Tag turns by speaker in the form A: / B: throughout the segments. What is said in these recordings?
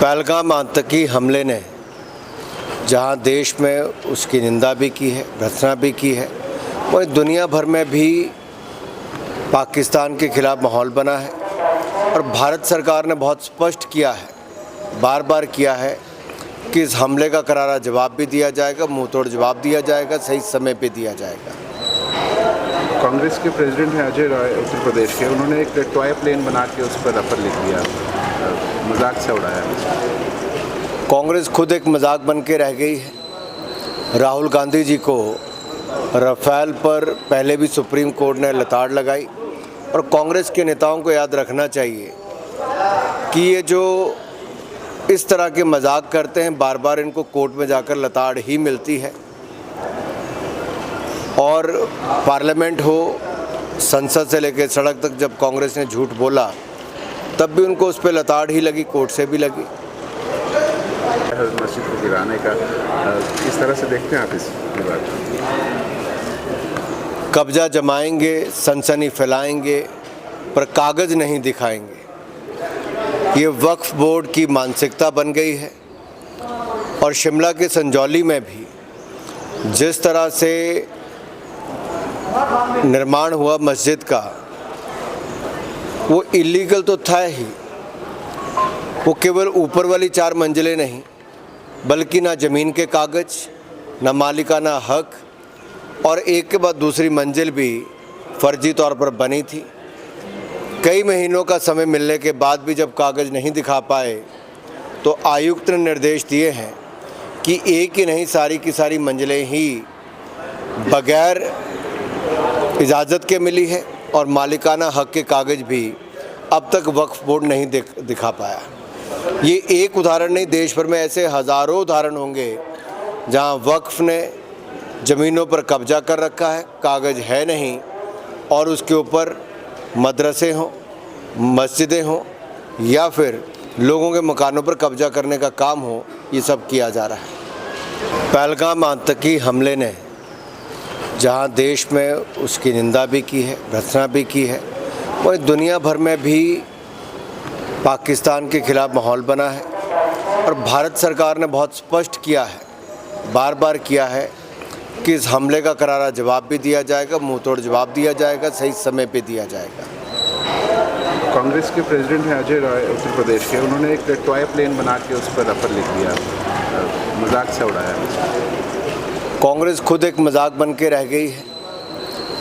A: पहलगाम आतंकी हमले ने जहां देश में उसकी निंदा भी की है, भर्त्सना भी की है, वहीं दुनिया भर में भी पाकिस्तान के खिलाफ माहौल बना है और भारत सरकार ने बहुत स्पष्ट किया है, बार बार किया है कि इस हमले का करारा जवाब भी दिया जाएगा, मुंहतोड़ जवाब दिया जाएगा, सही समय पे दिया जाएगा।
B: कांग्रेस के प्रेसिडेंट हैं अजय राय उत्तर प्रदेश के, उन्होंने एक टॉय प्लेन बना के उस पर रफल लिख दिया, मजाक से उड़ाया।
A: कांग्रेस खुद एक मजाक बन के रह गई है। राहुल गांधी जी को राफेल पर पहले भी सुप्रीम कोर्ट ने लताड़ लगाई और कांग्रेस के नेताओं को याद रखना चाहिए कि ये जो इस तरह के मजाक करते हैं, बार बार इनको कोर्ट में जाकर लताड़ ही मिलती है। और पार्लियामेंट हो, संसद से लेकर सड़क तक जब कांग्रेस ने झूठ बोला तब भी उनको उस पर लताड़ ही लगी, कोर्ट से भी लगी।
B: मस्जिद को गिराने का किस तरह से देखते हैं आप इस बात?
A: कब्जा जमाएंगे, सनसनी फैलाएंगे, पर कागज़ नहीं दिखाएंगे। ये वक्फ बोर्ड की मानसिकता बन गई है। और शिमला के संजौली में भी जिस तरह से निर्माण हुआ मस्जिद का, वो इलीगल तो था ही। वो केवल ऊपर वाली 4 मंजिलें नहीं, बल्कि ना ज़मीन के कागज़, ना मालिकाना हक, और एक के बाद दूसरी मंजिल भी फर्जी तौर पर बनी थी। कई महीनों का समय मिलने के बाद भी जब कागज़ नहीं दिखा पाए तो आयुक्त ने निर्देश दिए हैं कि एक ही नहीं, सारी की सारी मंजिलें ही बगैर इजाज़त के मिली है और मालिकाना हक के कागज़ भी अब तक वक्फ बोर्ड नहीं दिखा पाया। ये एक उदाहरण नहीं, देश भर में ऐसे हज़ारों उदाहरण होंगे जहां वक्फ ने ज़मीनों पर कब्जा कर रखा है, कागज़ है नहीं, और उसके ऊपर मदरसे हों, मस्जिदें हों, या फिर लोगों के मकानों पर कब्जा करने का काम हो, ये सब किया जा रहा है। पहलगाम आतंकी हमले ने जहां देश में उसकी निंदा भी की है, भर्त्सना भी की है, वहीं दुनिया भर में भी पाकिस्तान के खिलाफ माहौल बना है और भारत सरकार ने बहुत स्पष्ट किया है, बार बार किया है कि इस हमले का करारा जवाब भी दिया जाएगा, मुंहतोड़ जवाब दिया जाएगा, सही समय पे दिया जाएगा।
B: कांग्रेस के प्रेसिडेंट हैं अजय राय उत्तर प्रदेश के, उन्होंने एक टॉय प्लेन बना के उस पर रफल लिख दिया, मजाक से उड़ाया।
A: कांग्रेस खुद एक मजाक बन के रह गई है।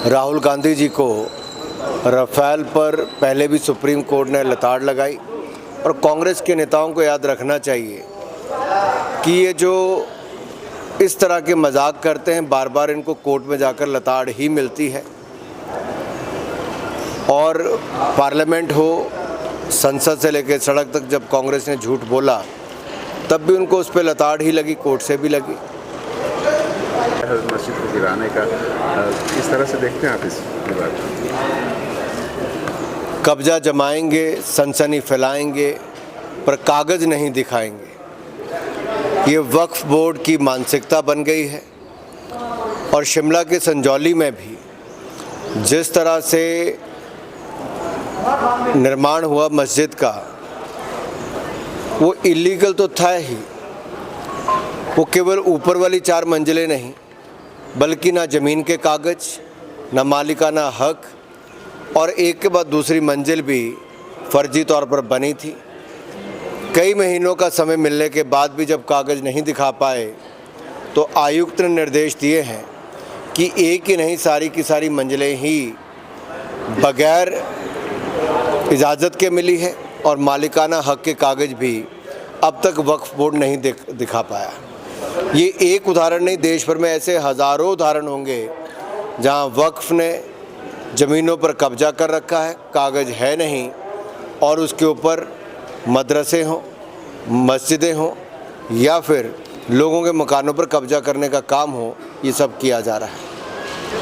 A: राहुल गांधी जी को राफेल पर पहले भी सुप्रीम कोर्ट ने लताड़ लगाई और कांग्रेस के नेताओं को याद रखना चाहिए कि ये जो इस तरह के मजाक करते हैं, बार बार इनको कोर्ट में जाकर लताड़ ही मिलती है। और पार्लियामेंट हो, संसद से लेकर सड़क तक जब कांग्रेस ने झूठ बोला तब भी उनको उस पर लताड़ ही लगी, कोर्ट से भी लगी।
B: मस्जिद को गिराने का किस तरह से देखते हैं आप इस बात?
A: कब्जा जमाएंगे, सनसनी फैलाएंगे, पर कागज़ नहीं दिखाएंगे। ये वक्फ बोर्ड की मानसिकता बन गई है। और शिमला के संजौली में भी जिस तरह से निर्माण हुआ मस्जिद का, वो इलीगल तो था ही। वो केवल ऊपर वाली 4 मंजिलें नहीं, बल्कि ना ज़मीन के कागज़, ना मालिकाना हक, और एक के बाद दूसरी मंजिल भी फर्जी तौर पर बनी थी। कई महीनों का समय मिलने के बाद भी जब कागज़ नहीं दिखा पाए तो आयुक्त ने निर्देश दिए हैं कि एक ही नहीं, सारी की सारी मंजिलें ही बगैर इजाज़त के मिली है और मालिकाना हक के कागज़ भी अब तक वक्फ बोर्ड नहीं दिखा पाया। ये एक उदाहरण नहीं, देश भर में ऐसे हज़ारों उदाहरण होंगे जहां वक्फ ने ज़मीनों पर कब्जा कर रखा है, कागज़ है नहीं, और उसके ऊपर मदरसे हों, मस्जिदें हों, या फिर लोगों के मकानों पर कब्जा करने का काम हो, ये सब किया जा रहा है।